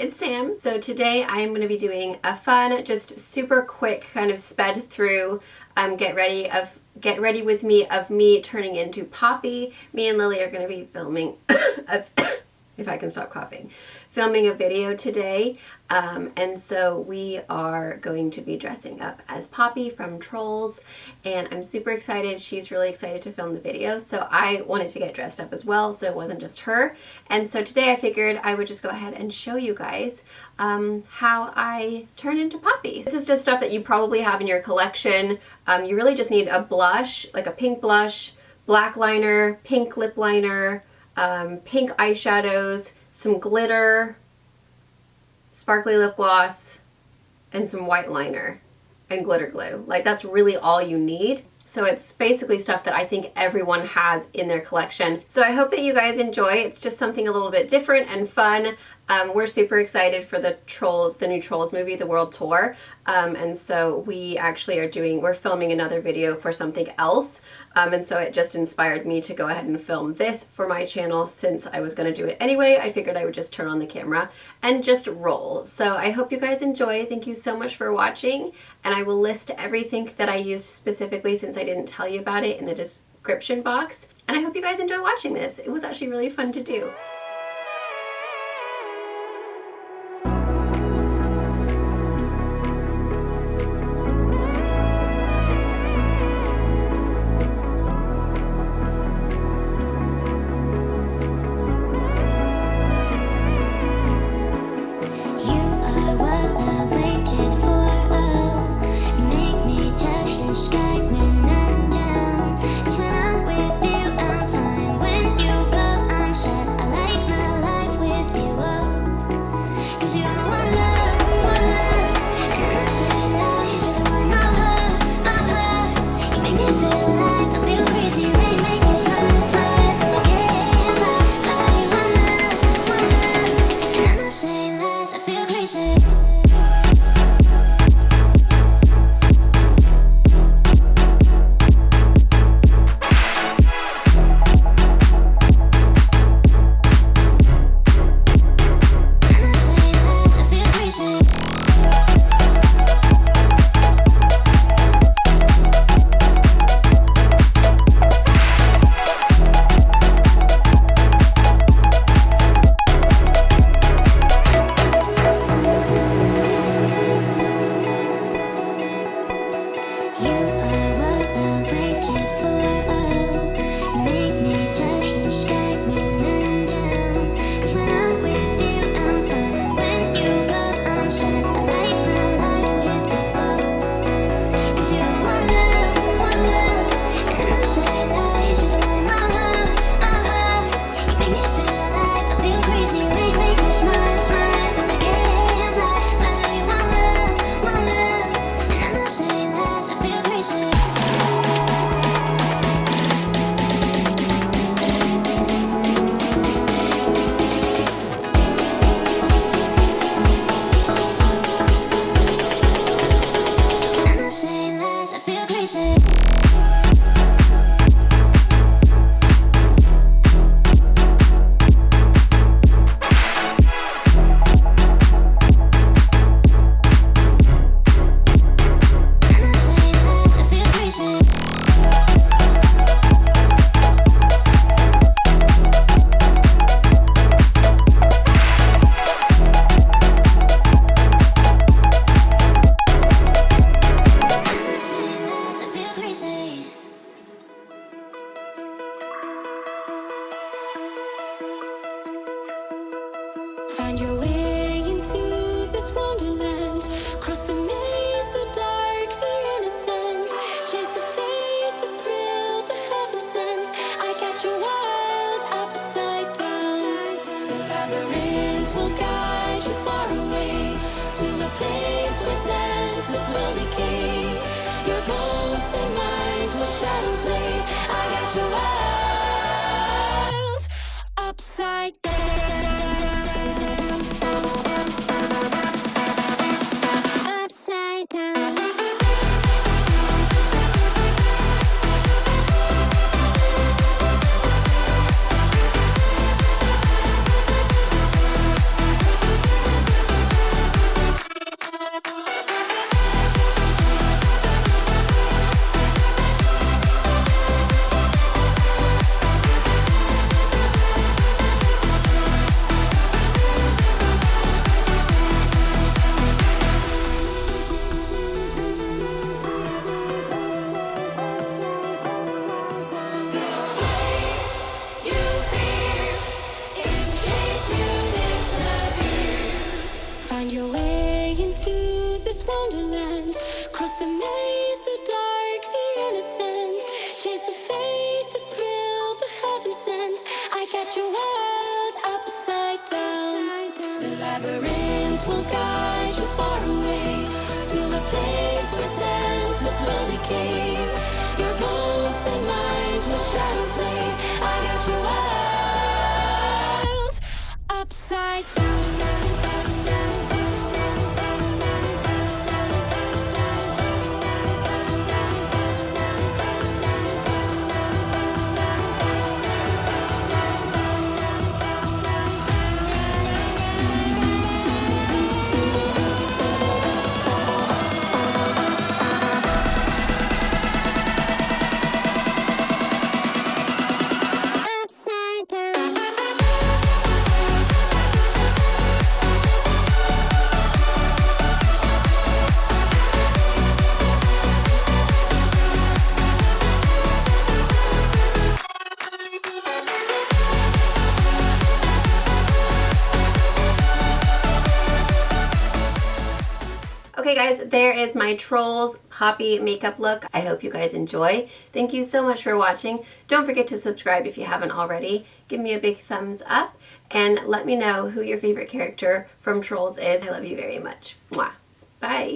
it's Sam. So today I am going to be doing a fun, just super quick kind of sped through get ready with me of me turning into Poppy. Me and Lily are going to be filming if I can stop coughing, filming a video today. And so we are going to be dressing up as Poppy from Trolls, and I'm super excited. She's really excited to film the video, so I wanted to get dressed up as well, so it wasn't just her. And so today I figured I would just go ahead and show you guys how I turn into Poppy. This is just stuff that you probably have in your collection. You really just need a blush, like a pink blush, black liner, pink lip liner, pink eyeshadows, some glitter, sparkly lip gloss, and some white liner and glitter glue. Like, that's really all you need. So it's basically stuff that I think everyone has in their collection. So I hope that you guys enjoy. It's just something a little bit different and fun. We're super excited for the new Trolls movie, the World Tour. And so we actually we're filming another video for something else. And so it just inspired me to go ahead and film this for my channel. Since I was gonna do it anyway, I figured I would just turn on the camera and just roll. So I hope you guys enjoy. Thank you so much for watching. And I will list everything that I used specifically, since I didn't tell you about it, in the description box. And I hope you guys enjoy watching this. It was actually really fun to do. Find your way into this wonderland. Cross the maze, the dark, the innocent. Chase the faith, the thrill, the heaven sent. I got you wild upside down. The labyrinth will guide you far away to a place where senses will decay. Your ghost and mind will shadow play. I got you wild upside down. Labyrinth will guide you far away to a place where senses will decay. Your ghost and mind will shadow play. I got your world upside down. Upside down. Okay guys, there is my Trolls Poppy makeup look. I hope you guys enjoy. Thank you so much for watching. Don't forget to subscribe if you haven't already. Give me a big thumbs up and let me know who your favorite character from Trolls is. I love you very much. Mwah. Bye.